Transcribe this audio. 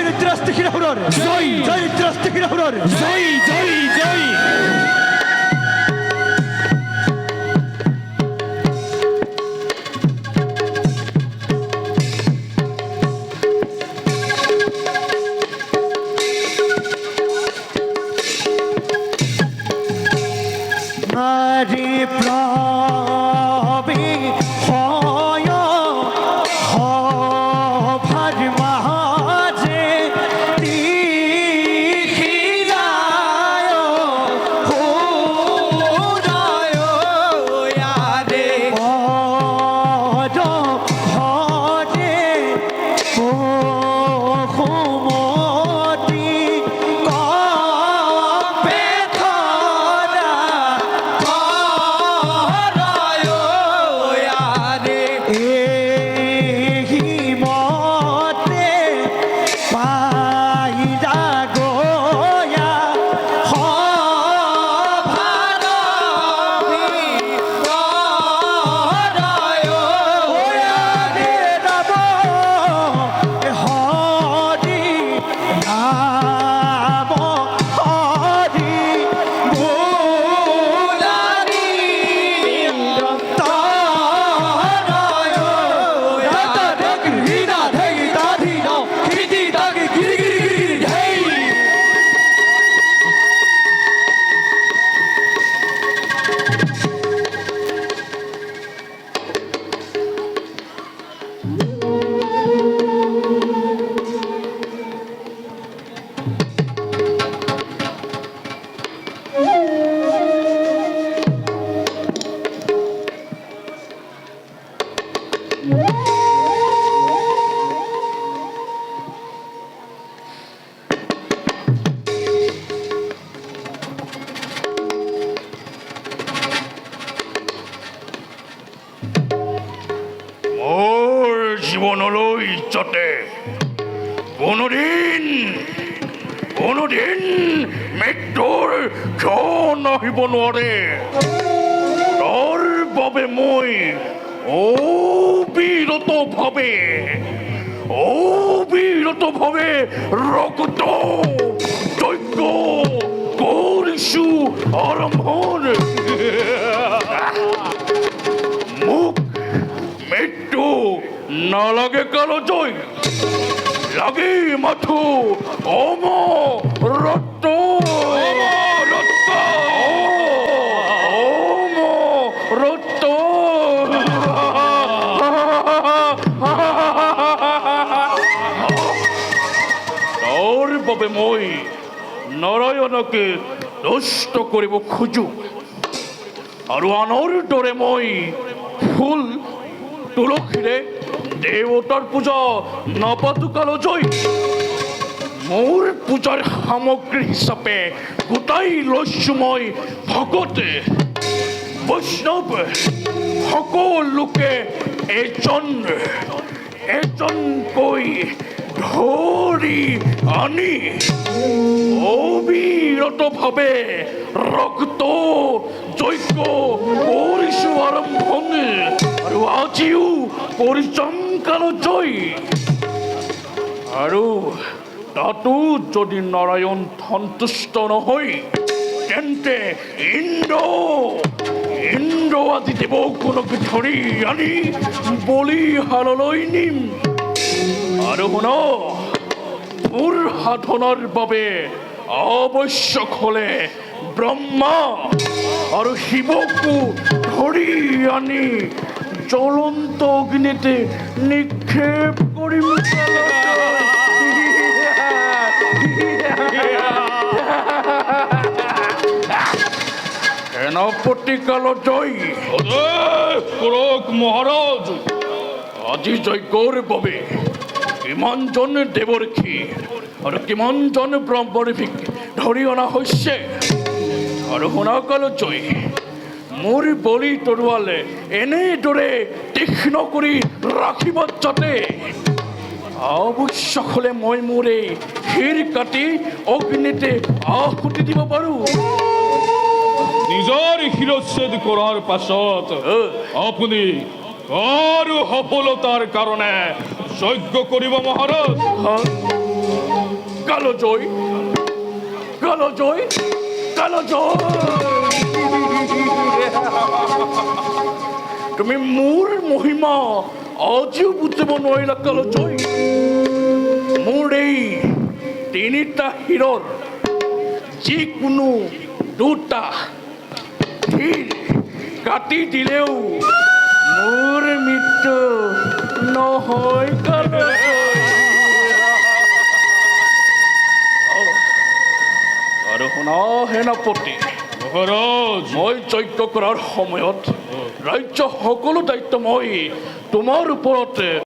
জয় ঋতরাষ্ট্র হিরাহুরর জয় জয় ঋতরাষ্ট্র হিরাহুরর জয় জয় জয় নারী প্রবি হয় ভার মাঝে খিলায় হুরায় আরে পদ হরে বহুমতি কবে ধরা ধরায় আরে এহি মতে পাইরা গোয়া ভারবি ধরায় আরে নব হরি নাম হরি ভুলারি তারায় রাধা ঢাকি হীরা ঢাকি দাধি নাও খিদি দাগি গিরি গিরি গিরি হেই মোর জীৱনলৈ ইচ্ছতে কোনোদিন মৃত্যুৰ ক্ষণ আহিব নোৱাৰে তোৰ বাবে মই অবিৰতভাৱে ৰক্ত যজ্ঞ কৰিছো আৰম্ভণি মোক মৃত্যু নালাগে কালো জয় লাগে মাথো অমৰত্ব অমৰত্ব তোৰ বাবে মই নাৰায়ণকে নষ্ট কৰিব খোজো আৰু আনৰ দৰে মই ফুল তুলসীৰে দেৱতাৰ পূজা নাপাতো কালো জয় মোৰ পূজাৰ সামগ্ৰী হিচাপে গোটাই লৈছো মই ভকতে বৈষ্ণৱ সকলোকে এজনকৈ ধৰি আনি অবিৰতভাৱে ৰক্ত যজ্ঞ কৰিছো আৰম্ভণি আৰু আজিও পৰিশ্ৰম কালো জয় আৰু তাতো যদি নাৰায়ণ সন্তুষ্ট নহয় তেন্তে ইন্দ্ৰ আদি দেৱগণকে ধৰি আনি বলিহাৰলৈ নিম আৰু শুন মোৰ সাধনাৰ বাবে আৱশ্যক হলে ব্ৰহ্মা আৰু শিৱকো ধৰি আনি জ্বলন্ত অগ্নিতে নিক্ষেপ কৰিম সেনাপতি কালো জয় মহাৰাজ আজি যজ্ঞৰ বাবে কিমানজন দেৱৰ্ষি আৰু কিমানজন ব্ৰহ্মৰ্ষিক ধৰি অনা হৈছে আৰু শুনা কালো জয় মোৰ বলি তৰোৱালে এনেদৰে তীক্ষ্ণ কৰি ৰাখিব যাতে আৱশ্যক হলে মই মোৰ এই শিৰ কাটি অগ্নিতে আহুতি দিব পাৰোঁ নিজৰ শিৰচ্ছেদ কৰাৰ পাছত আপুনি কাৰো সফলতাৰ কাৰণে যজ্ঞ কৰিব মহাৰাজ কালজয় কালজয় কালজয় তুমি মোৰ মহিমা আজিও বুজিব নোৱাৰিলা কালজয় মোৰ এই তিনিটা শিৰৰ যিকোনো দুটা শিৰ কাটি দিলেও মোৰ মৃত্যু নহয় আৰু শুনা সেনাপতি মহাৰাজ মই যজ্ঞ কৰাৰ সময়ত ৰাজ্য সকলো দায়িত্ব মই তোমাৰ ওপৰতে